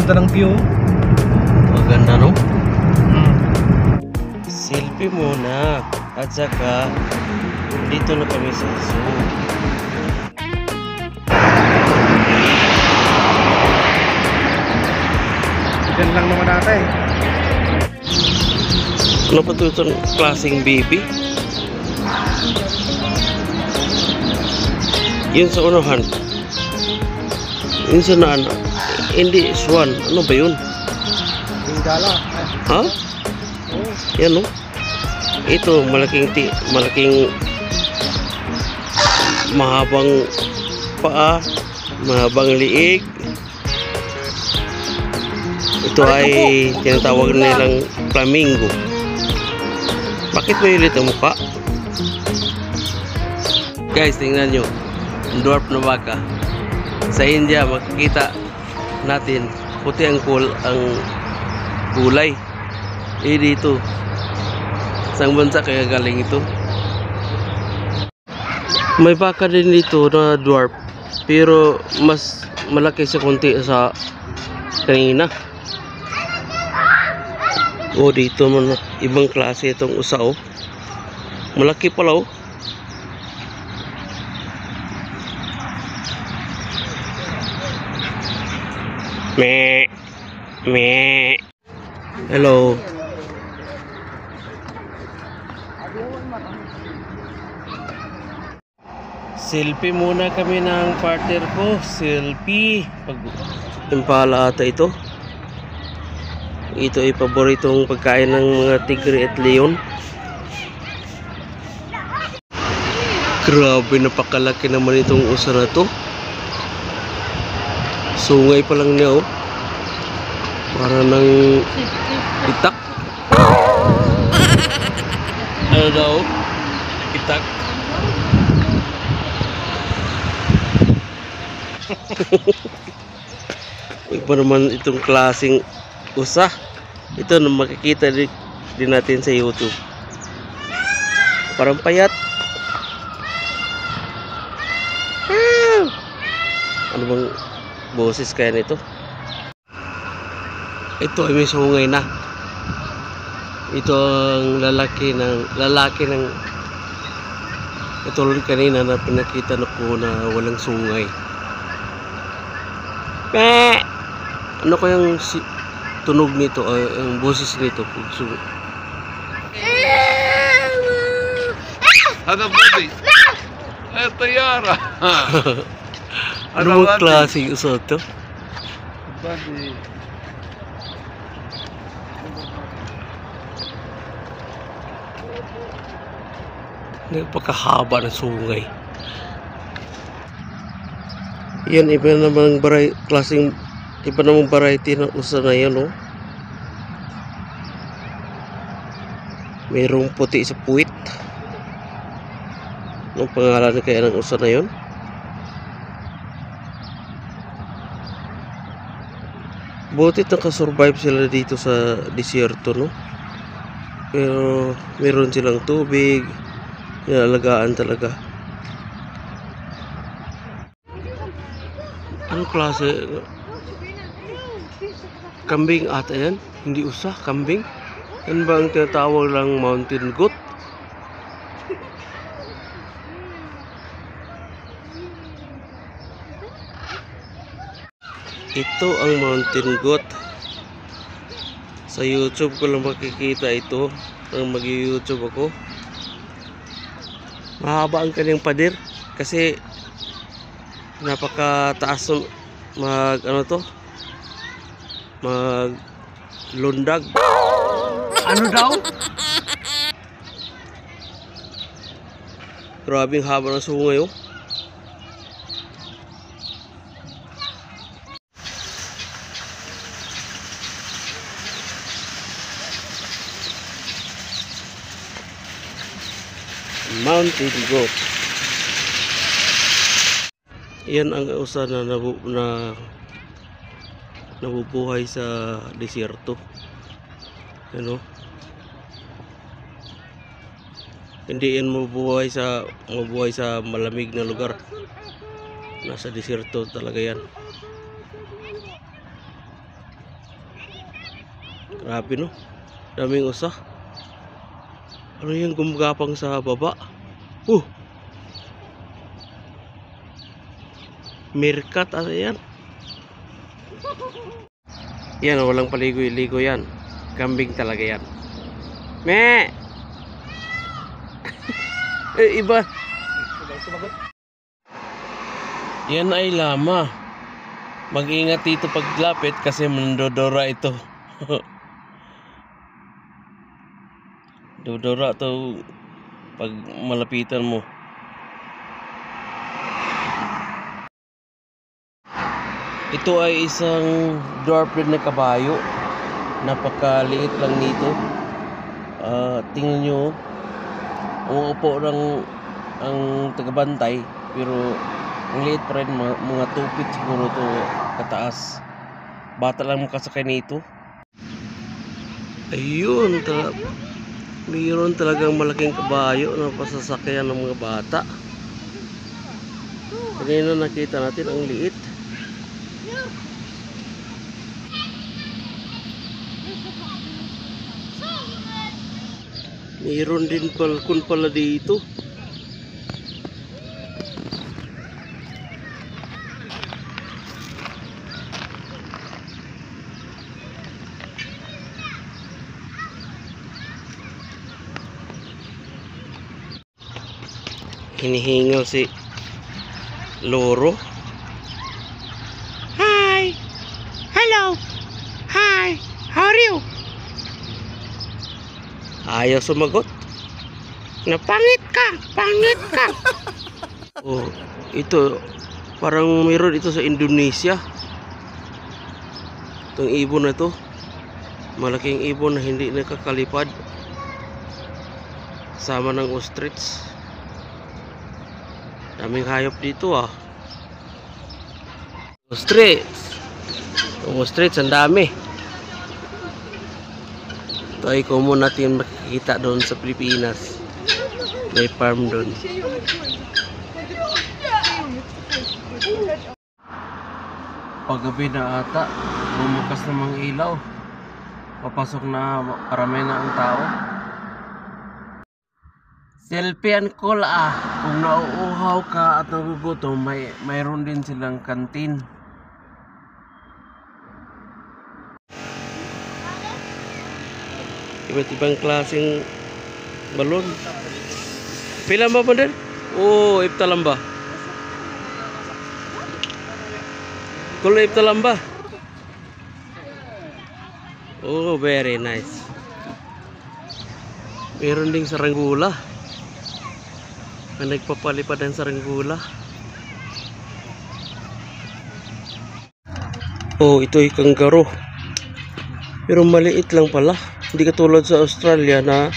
ganda ng view. Maganda, no? Selfie muna. At saka, dito na kami sa zoo. Diyan lang naman natin. Ano pa ito itong klaseng baby? Yun sa unahan. Yun sa naan. Hindi, swan. Ano ba yun? Bengala. Ha? Yan, no? Ito, malaking mahabang paa, mahabang liig. Ito ay tinatawag nilang flamingo. Bakit mayulit ang mukha? Guys, tingnan nyo. Dwarf na baka. Sa India, makikita natin puti ang kulay. Dito. Isang bansa kaya galing ito. May baka din dito na dwarf. Pero mas malaki siya konti sa kanina. Oh, dito man ibang klase itong usa, oh. Malaki pala, oh. Me. Hello. Selfie muna kami ng partner ko. Selfie. Impala ata ito. Ito ay paboritong pagkain ng mga tigre at leon. Grabe, napakalaki naman itong usa na to. Sungay pa lang niya, oh. Para ng itak. Ano daw? Itak. Iba naman itong klaseng usa. Ito na makikita din natin sa YouTube. Parang payat. Ano bang boses kaya nito? Ito ay may sungay na. Ito ang lalaki ng ito ulit kanina na pinakita na ko na walang sungay. Ano kayang tunog nito, ang boses nito? Ano ba di? Ito yara. Ano bang klaseng usa to? Badi. Napakahaba ng sungay. Yan, iba namang iba namang variety ng usa na yan, oh. Mayroong puti sa puwit. Anong pangalan kaya ng usa na yun? Butit nakasurvive sila dito sa disyerto, no? Pero meron silang tubig, inalagaan talaga. Anong klase? Kambing ata yan? Hindi usa, kambing? Yan ba ang tinatawag lang mountain goat? Ito ang mountain goat. Sa YouTube ko lang makikita ito. Nang mag-YouTube ako. Mahaba ang kanyang pader. Kasi napakataas maglundag. Ano daw? Grabing haba ng sungay, oh. Mountain goat. Yan ang usa na nabubuhay sa disyerto. Ano? Hindi yan mabubuhay sa malamig na lugar. Nasa disyerto talaga yan. Grabe no. Daming usa. Ano yung gumagapang sa baba? Meerkat ano yan? Yan, walang paligoy-ligo yan. Kambing talaga yan. Me! Iba. Yan ay lama. Mag-ingat dito paglapit kasi mandodora ito. Dodora to pag malapitan mo. Ito ay isang dwarf breed na kabayo. Napakaliit lang nito. Tingnan nyo, umuupo lang ang tagabantay, pero ang liit pa rin, mga 2 feet siguro to kataas. Bata lang makasakay nito. Ayun, mayroon talagang malaking kabayo na pasasakyan ng mga bata. Kanina nakita natin ang liit. Mayroon din balkon pala dito. Hinihingal si Loro. Hi! Hello! Hi! How are you? Ayaw sumagot. Napangit ka! Pangit ka! Oh, ito parang mayroon ito sa Indonesia. Itong ibon na to, malaking ibon na hindi nakakalipad, sama ng ostrich. Daming hayop dito ah. Ostrich ang dami. Ito ay common natin makikita doon sa Pilipinas. May farm doon. Paggabi na ata, bumukas na mga ilaw. Papasok na, parami na ang tao. Selfie and call ah. Kung nauuhaw ka at nagugutom, mayroon din silang kantin. Iba't ibang klaseng balon. Pila ba din? Oh, iptalam ba? Kulo iptalam ba? Oh, very nice. Meron ding saranggula. Nagpapalipad ng saranggula. Oh, ito ay kangaroo. Pero maliit lang pala. Hindi katulad sa Australia na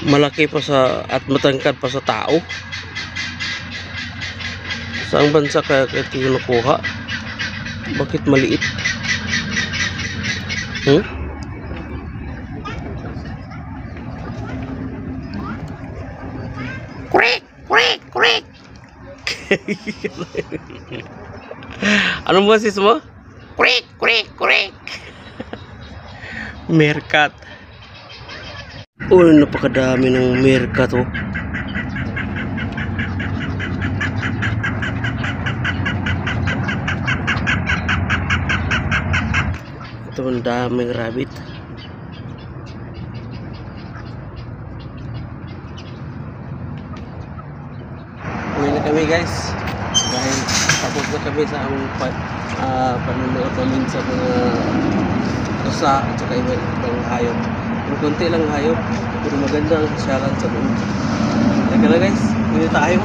malaki pa sa at matangkad pa sa tao. Saang bansa kaya ito kinukuha? Bakit maliit? Quack! Anong boses mo? Quack! Meerkat. Oh, napakadami ng meerkat oh. Ito ang daming rabbit. Uwi na kami guys. Dahil tapos na kami sa aming panunood namin sa mga usa at saka ibang hayop. Pero konti lang hayop, pero maganda ang pasyalan sa doon. Teka na guys, hindi tayo.